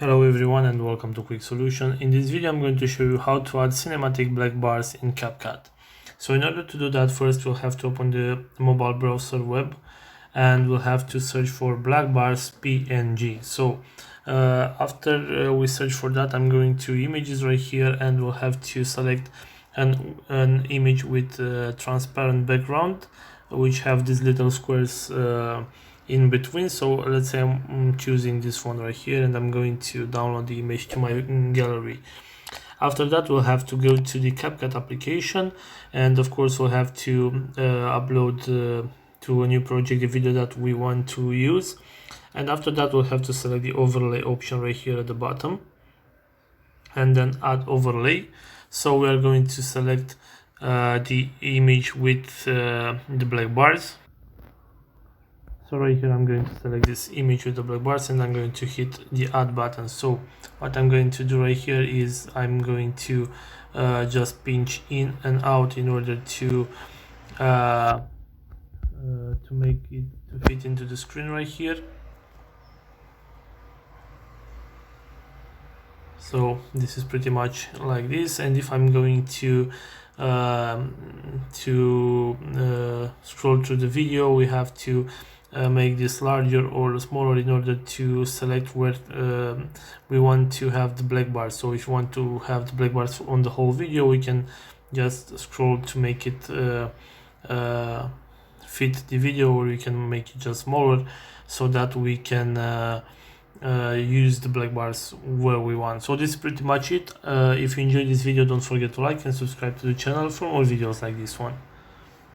Hello everyone and welcome to Quick Solution. In this video I'm going to show you how to add cinematic black bars in Capcut. So in order to do that, first we'll have to open the mobile browser web and we'll have to search for black bars PNG. So after we search for that, I'm going to images right here and we'll have to select an image with transparent background which have these little squares in between. So let's say I'm choosing this one right here and I'm going to download the image to my gallery. After that, we'll have to go to the Capcut application, and of course we'll have to upload to a new project the video that we want to use. And after that, we'll have to select the overlay option right here at the bottom and then add overlay. So we are going to select the image with the black bars. So right here I'm going to select this image with the black bars and I'm going to hit the add button. So what I'm going to do right here is I'm going to just pinch in and out in order to make it to fit into the screen right here. So this is pretty much like this, and if I'm going to scroll through the video, we have to make this larger or smaller in order to select where we want to have the black bars. So if you want to have the black bars on the whole video, we can just scroll to make it fit the video, or we can make it just smaller so that we can use the black bars where we want. So this is pretty much it. If you enjoyed this video, don't forget to like and subscribe to the channel for more videos like this one.